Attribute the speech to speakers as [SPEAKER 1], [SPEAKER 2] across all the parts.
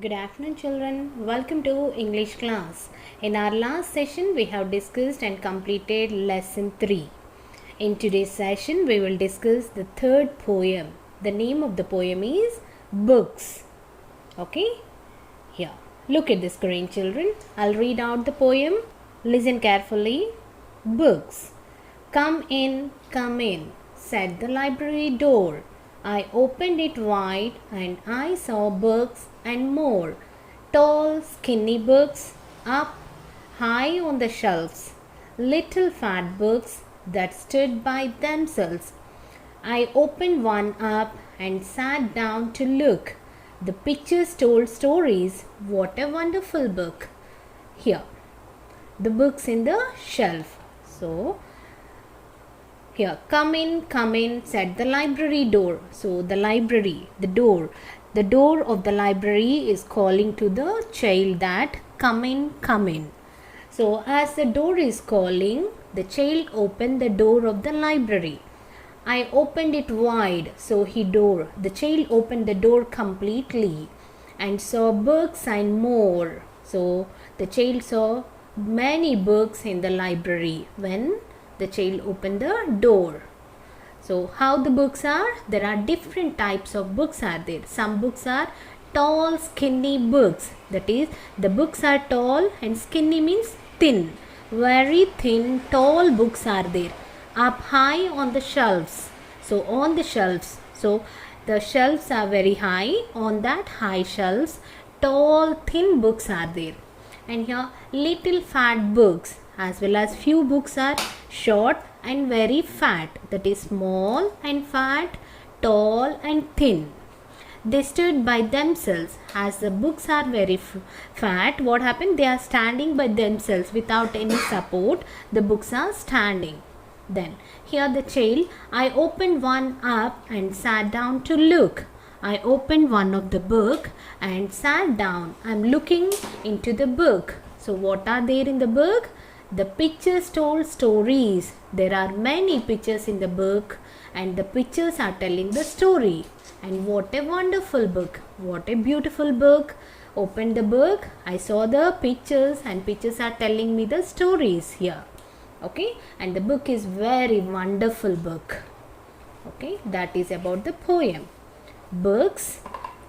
[SPEAKER 1] Good afternoon, children. Welcome to English class. In our last session, we have discussed and completed lesson 3. In today's session, we will discuss the third poem. The name of the poem is Books. Okay? Here, look at the screen, children. I'll read out the poem. Listen carefully. Books. Come in, said the library door. I opened it wide and I saw books and more. Tall, skinny books up high on the shelves. Little fat books that stood by themselves. I opened one up and sat down to look. The pictures told stories. What a wonderful book! Here, the books in the shelf. So, here, come in, said the library door. So, the library, the door of the library is calling to the child that come in, come in. So, as the door is calling, the child opened the door of the library. I opened it wide, so the child opened the door completely and saw books and more. So, the child saw many books in the library when the child opened the door. So how the books are? There are different types of books are there. Some books are tall, skinny books. That is, the books are tall and skinny means thin. Very thin, tall books are there. Up high on the shelves. So on the shelves. So the shelves are very high. On that high shelves, tall, thin books are there. And here little fat books, as well as few books are short and very fat, that is small and fat, tall and thin. They stood by themselves. As the books are very fat, what happened? They are standing by themselves without any support. The books are standing. Then here the child, I opened one up and sat down to look. I opened one of the book and sat down. I am looking into the book. So what are there in the book? The pictures told stories. There are many pictures in the book and the pictures are telling the story. And what a wonderful book. What a beautiful book. Opened the book. I saw the pictures and pictures are telling me the stories here. Okay. And the book is very wonderful book. Okay. That is about the poem. Books.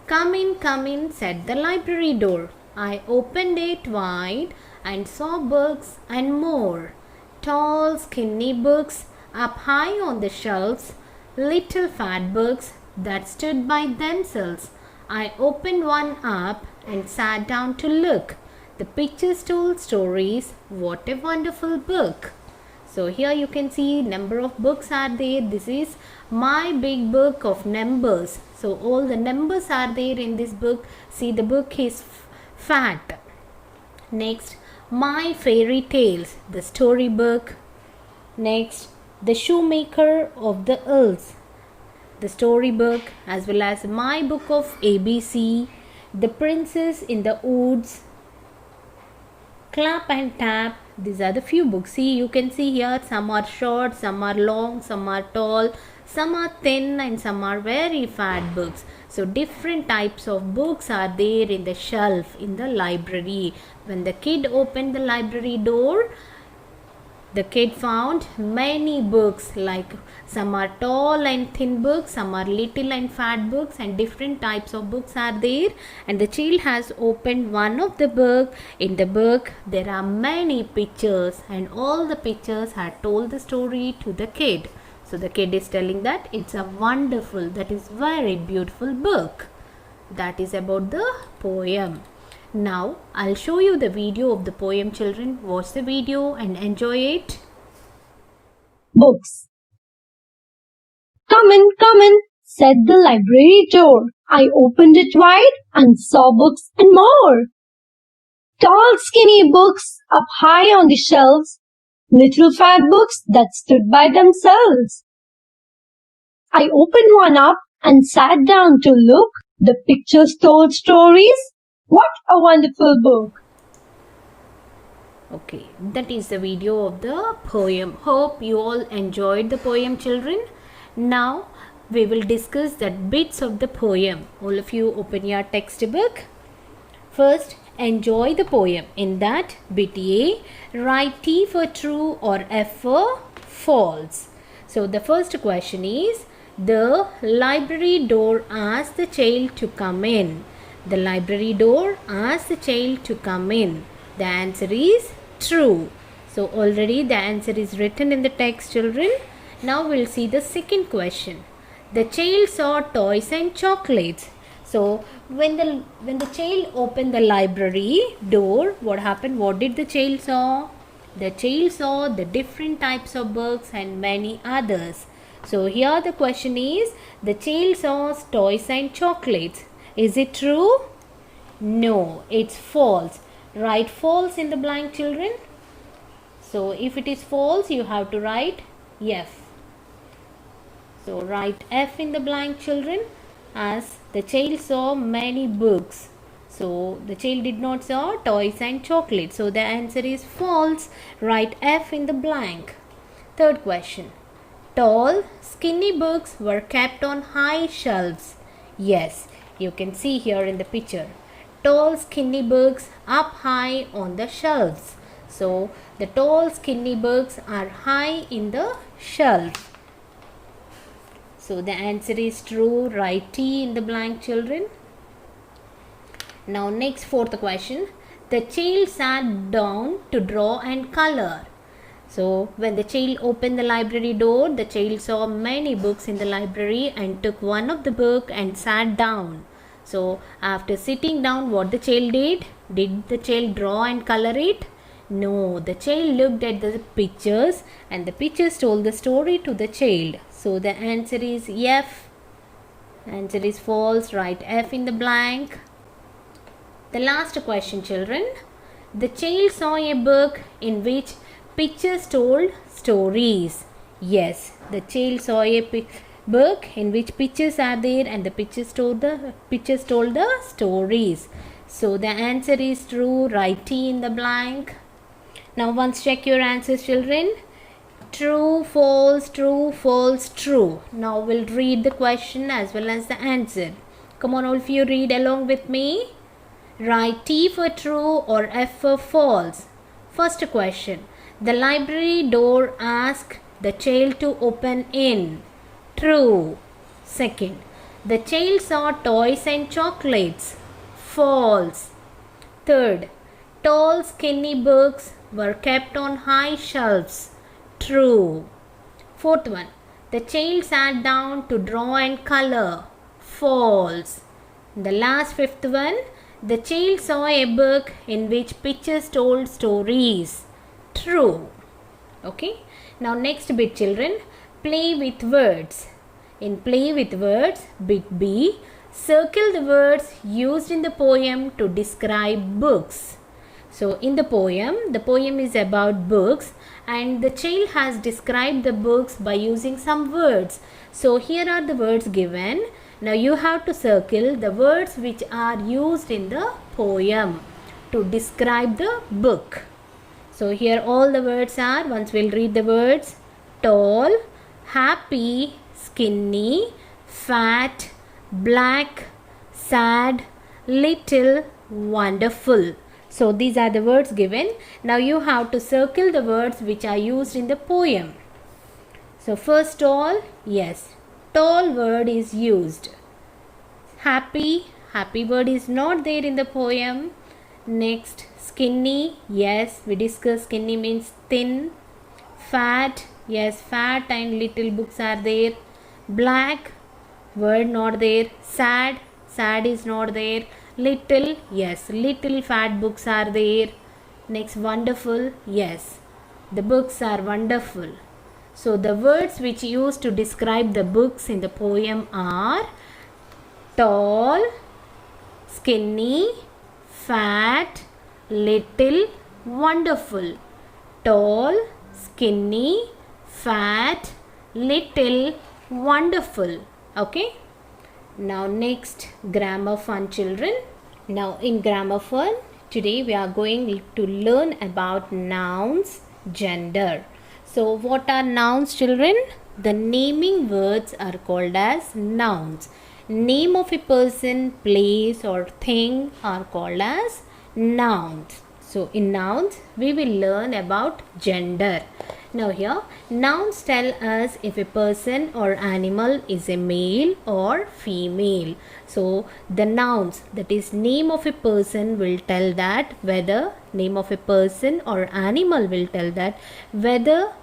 [SPEAKER 1] Come in, said the library door. I opened it wide and saw books and more. Tall, skinny books up high on the shelves. Little fat books that stood by themselves. I opened one up and sat down to look. The pictures told stories. What a wonderful book! So here you can see number of books are there. This is my big book of numbers. So all the numbers are there in this book. See, the book is fat. Next, my fairy tales, the story book. Next, the shoemaker of the elves, the story book, as well as my book of ABC, the princess in the woods, Clap and Tap. These are the few books. See, you can see here some are short, some are long, some are tall, some are thin and some are very fat books. So different types of books are there in the shelf in the library. When the kid opened the library door, the kid found many books, like some are tall and thin books, some are little and fat books, and different types of books are there. And the child has opened one of the book. In the book there are many pictures and all the pictures had told the story to the kid. So the kid is telling that it's a wonderful, that is very beautiful book. That is about the poem. Now, I'll show you the video of the poem, children. Watch the video and enjoy it.
[SPEAKER 2] Books. Come in, said the library door. I opened it wide and saw books and more. Tall, skinny books up high on the shelves. Little fat books that stood by themselves. I opened one up and sat down to look. The pictures told stories. What a wonderful book!
[SPEAKER 1] Okay, that is the video of the poem. Hope you all enjoyed the poem, children. Now, we will discuss the bits of the poem. All of you open your textbook. First, enjoy the poem. In that, BTA, write T for true or F for false. So the first question is, the library door asked the child to come in. The library door asked the child to come in. The answer is true. So already the answer is written in the text, children. Now we'll see the second question. The child saw toys and chocolates. So when the child opened the library door, what happened? What did the child saw? The child saw the different types of books and many others. So here the question is, the child saw toys and chocolates. Is it true? No, it's false. Write false in the blank, children. So if it is false, you have to write F. So write F in the blank, children, as the child saw many books. So the child did not saw toys and chocolates. So the answer is false. Write F in the blank. Third question. Tall, skinny books were kept on high shelves. Yes, you can see here in the picture. Tall, skinny books up high on the shelves. So the tall, skinny books are high in the shelf. So the answer is true. Write T in the blank, children. Now next, fourth question. The child sat down to draw and color. So when the child opened the library door, the child saw many books in the library and took one of the book and sat down. So after sitting down, what the child did? Did the child draw and color it? No, the child looked at the pictures and the pictures told the story to the child. So the answer is F. Answer is false. Write F in the blank. The last question, children. The child saw a book in which pictures told stories. Yes, the child saw a book in which pictures are there and the pictures told the stories. So the answer is true. Write T in the blank. Now once check your answers, children. True, false, true, false, true. Now we'll read the question as well as the answer. Come on, all of you, read along with me. Write T for true or F for false. First question. The library door asked the child to open in. True. Second. The child saw toys and chocolates. False. Third. Tall, skinny books were kept on high shelves. True. Fourth one. The child sat down to draw and color. False. The last fifth one. The child saw a book in which pictures told stories. True. Okay. Now next bit, children. Play with words. In play with words, bit B, circle the words used in the poem to describe books. So in the poem is about books and the child has described the books by using some words. So here are the words given. Now you have to circle the words which are used in the poem to describe the book. So here all the words are, once we'll read the words: tall, happy, skinny, fat, black, sad, little, wonderful. So these are the words given. Now you have to circle the words which are used in the poem. So first tall, yes, tall word is used. Happy, happy word is not there in the poem. Next, skinny, yes, we discussed skinny means thin. Fat, yes, fat and little books are there. Black, word not there. Sad, sad is not there. Little, yes, little fat books are there. Next, wonderful, yes, the books are wonderful. So the words which used to describe the books in the poem are tall, skinny, fat, little, wonderful. Tall, skinny, fat, little, wonderful. Okay. Now next, grammar fun, children. Now in grammar fun, today we are going to learn about nouns, gender. So what are nouns, children? The naming words are called as nouns. Name of a person, place or thing are called as nouns. So in nouns we will learn about gender. Now here nouns tell us if a person or animal is a male or female. So the nouns, that is name of a person, will tell that whether name of a person or animal will tell that whether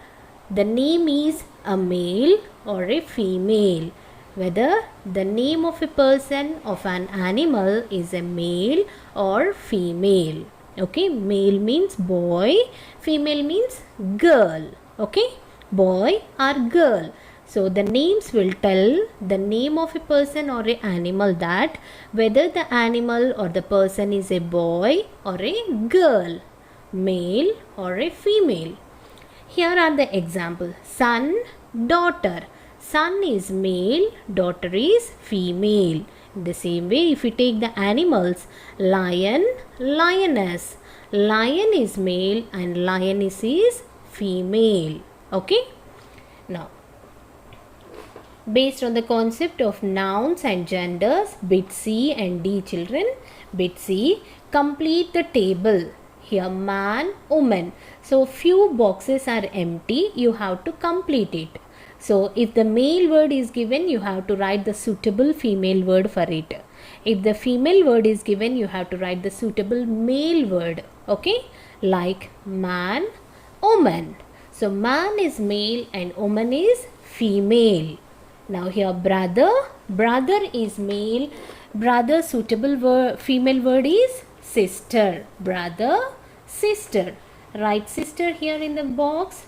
[SPEAKER 1] the name is a male or a female. Whether the name of a person of an animal is a male or female. Okay, male means boy, female means girl. Okay, boy or girl. So the names will tell the name of a person or a animal that whether the animal or the person is a boy or a girl, male or a female. Here are the examples. Son, daughter. Son is male, daughter is female. In the same way, if we take the animals, lion, lioness. Lion is male and lioness is female. Okay? Now, based on the concept of nouns and genders, bit C and D children. Bit C, complete the table. Here man, woman. So few boxes are empty, you have to complete it. So if the male word is given, you have to write the suitable female word for it. If the female word is given, you have to write the suitable male word. Okay? Like man, woman. So man is male and woman is female. Now here brother. Brother is male. Brother suitable word, female word is sister. Brother, sister. Write sister here in the box.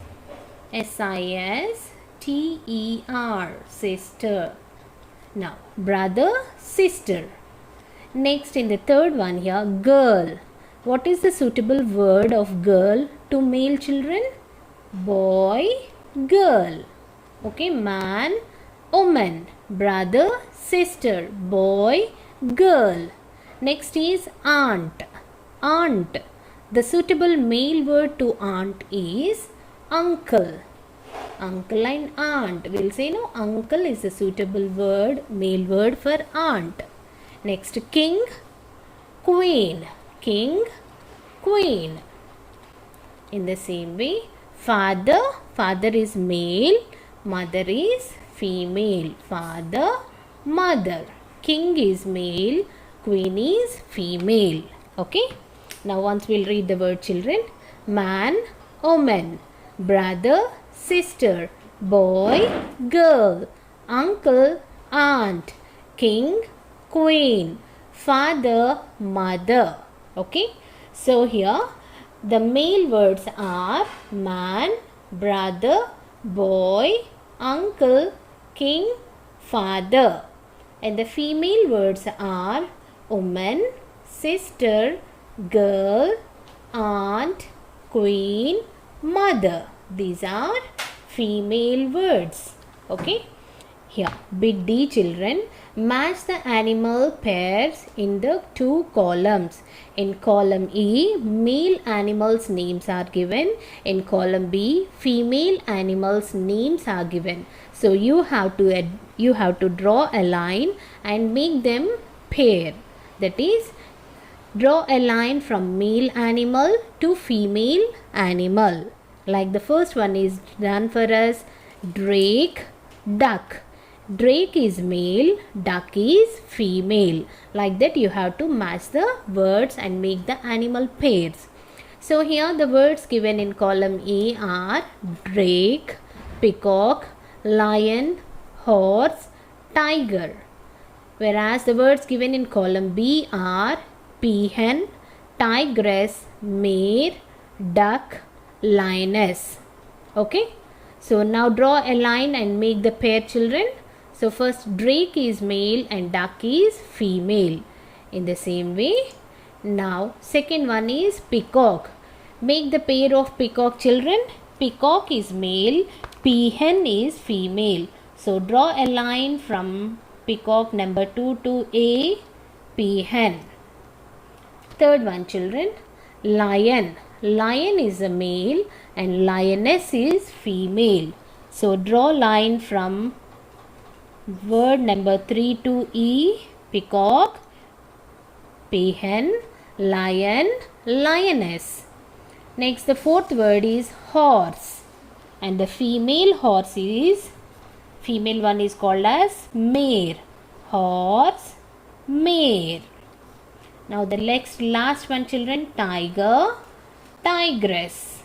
[SPEAKER 1] S-I-S-T-E-R. Sister. Now brother, sister. Next in the third one here, girl. What is the suitable word of girl to male children? Boy, girl. Okay, man, woman. Brother, sister. Boy, girl. Next is aunt. Aunt. The suitable male word to aunt is uncle. Uncle and aunt. We'll say no, uncle is a suitable word, male word for aunt. Next, king, queen. King, queen. In the same way, father. Father is male, mother is female. Father, mother. King is male, queen is female. Okay? Now once we'll read the word children. Man, woman. Brother, sister. Boy, girl. Uncle, aunt. King, queen. Father, mother. Okay? So here the male words are man, brother, boy, uncle, king, father. And the female words are woman, sister, girl, aunt, queen, mother. These are female words. Okay? Here, bit D children. Match the animal pairs in the two columns. In column E, male animals' names are given. In column B, female animals' names are given. So you have to draw a line and make them pair. That is, draw a line from male animal to female animal. Like the first one is done for us. Drake, duck. Drake is male, duck is female. Like that you have to match the words and make the animal pairs. So here the words given in column A are drake, peacock, lion, horse, tiger. Whereas the words given in column B are peahen, tigress, mare, duck, lioness. Okay? So now draw a line and make the pair children. So first drake is male and duck is female. In the same way, now second one is peacock. Make the pair of peacock children. Peacock is male, peahen is female. So draw a line from peacock number 2 to A, peahen. Third one children, lion. Lion is a male and lioness is female. So draw line from Word number 3 to E. Peacock, peahen, lion, lioness. Next, the fourth word is horse. And the female horse is, female one is called as mare. Horse, mare. Now the next last one children, tiger, tigress.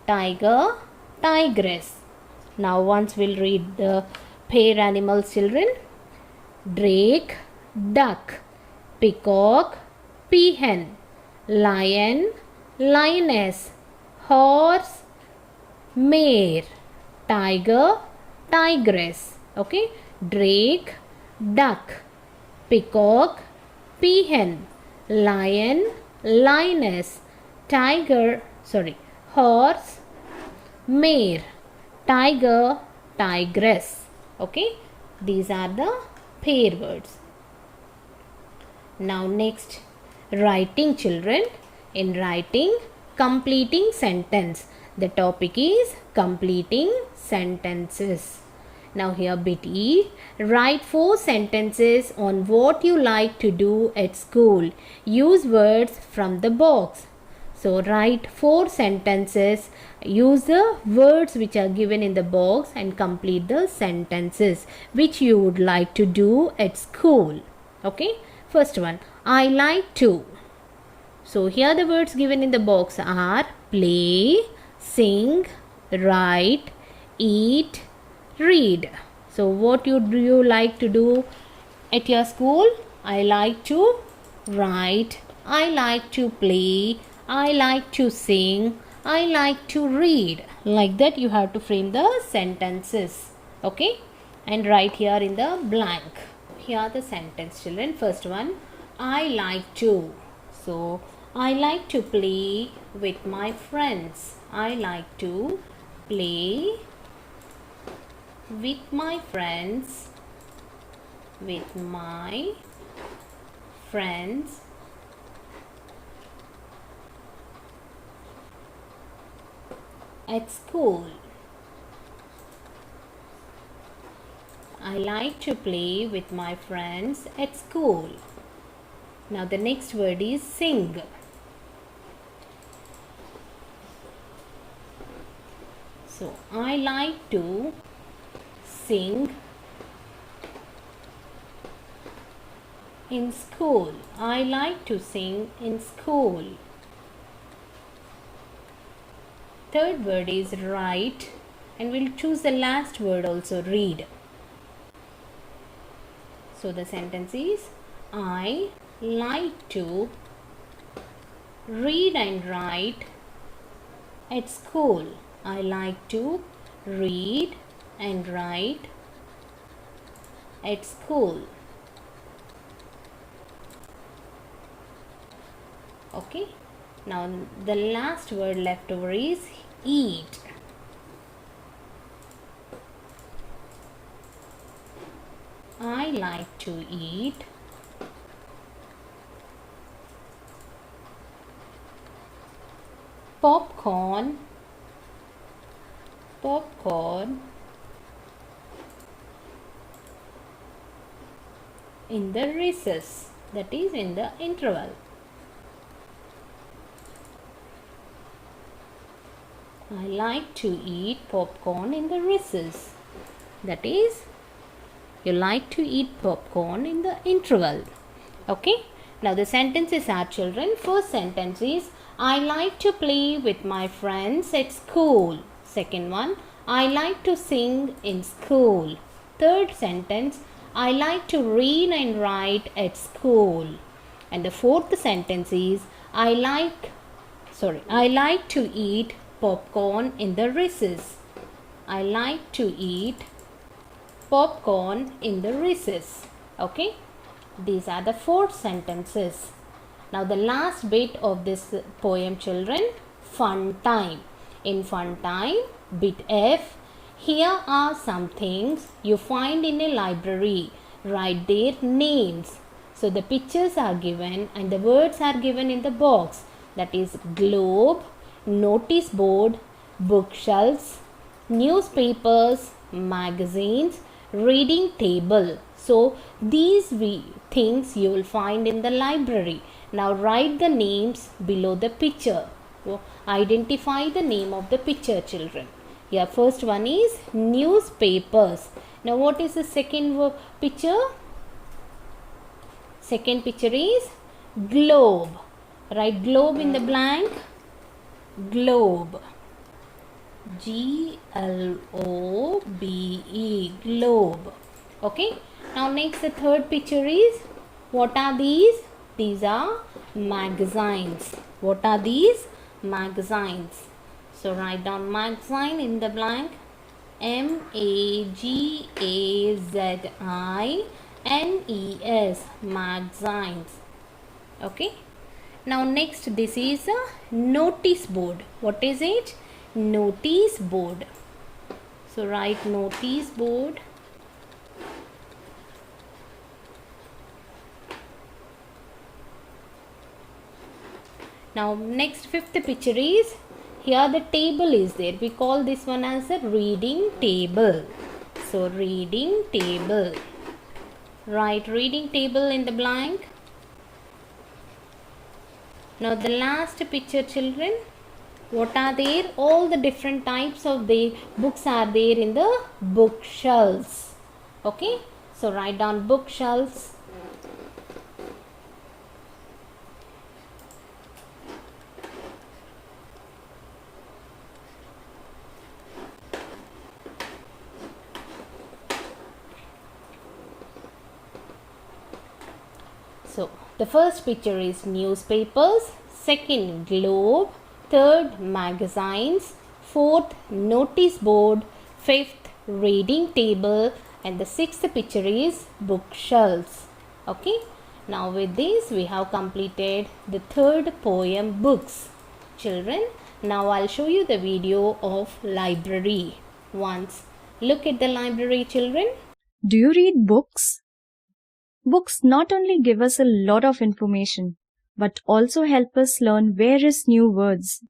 [SPEAKER 1] Tiger, tigress. Now once we'll read the pair animals children. Drake, duck. Peacock, peahen. Lion, lioness. Horse, mare. Tiger, tigress. Okay. Drake, duck. Peacock, peahen. Lion, lioness. Horse, mare. Tiger, tigress. Okay. These are the pair words. Now next, writing children. In writing, completing sentence. The topic is completing sentences. Now here bit E. Write 4 sentences on what you like to do at school. Use words from the box. So write 4 sentences. Use the words which are given in the box and complete the sentences which you would like to do at school. Okay. First one, I like to. So here the words given in the box are play, sing, write, eat, read. So what do you like to do at your school? I like to write, I like to play, I like to sing, I like to read. Like that you have to frame the sentences. Okay. And write here in the blank. Here are the sentence children. First one, I like to. So I like to play with my friends. I like to play with my friends. With my friends. At school. I like to play with my friends at school. Now the next word is sing. So I like to sing in school. I like to sing in school. Third word is write, and we'll choose the last word also, read. So the sentence is, I like to read and write at school. I like to read and write at school. Okay. Now the last word left over is eat. I like to eat popcorn in the recess, that is in the interval. I like to eat popcorn in the recess, that is you like to eat popcorn in the interval. Okay. Now the sentences are children. First sentence is, I like to play with my friends at school. Second one, I like to sing in school. Third sentence, I like to read and write at school. And the fourth sentence is, I like to eat popcorn in the recess. I like to eat popcorn in the recess. Okay. These are the 4 sentences. Now the last bit of this poem children, fun time. In fun time, bit F, here are some things you find in a library. Write their names. So the pictures are given and the words are given in the box. That is globe, notice board, bookshelves, newspapers, magazines, reading table. So these things you will find in the library. Now write the names below the picture. Identify the name of the picture, children. Yeah, first one is newspapers. Now what is the second picture? Second picture is globe. Write globe in the blank. Globe. Globe. Globe. Okay. Now next the third picture is, what are these? These are magazines. What are these? Magazines. So write down magazine in the blank. MAGAZINES. Magazines. Okay. Now next, this is a notice board. What is it? Notice board. So write notice board. Now next, fifth picture is, here the table is there. We call this one as a reading table. So reading table. Write reading table in the blank. Now the last picture, children. What are there? All the different types of the books are there in the bookshelves. Okay. So write down bookshelves. So the first picture is newspapers, second globe, third magazines, fourth notice board, fifth reading table, and the sixth picture is bookshelves. Okay. Now with this we have completed the third poem books. Children, now I'll show you the video of library. Once look at the library, children.
[SPEAKER 3] Do you read books? Books not only give us a lot of information, but also help us learn various new words.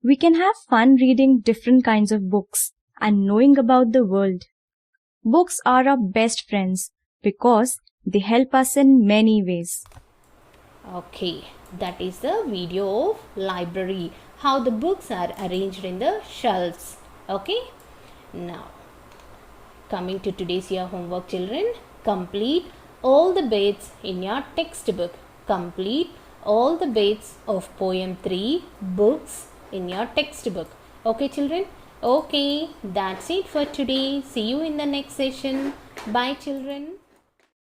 [SPEAKER 3] We can have fun reading different kinds of books and knowing about the world. Books are our best friends because they help us in many ways.
[SPEAKER 1] Okay, that is the video of library, how the books are arranged in the shelves. Okay, now coming to today's year homework, children, complete all the bits in your textbook. Complete all the bits of poem 3 books in your textbook. Okay, children? Okay, that's it for today. See you in the next session. Bye, children.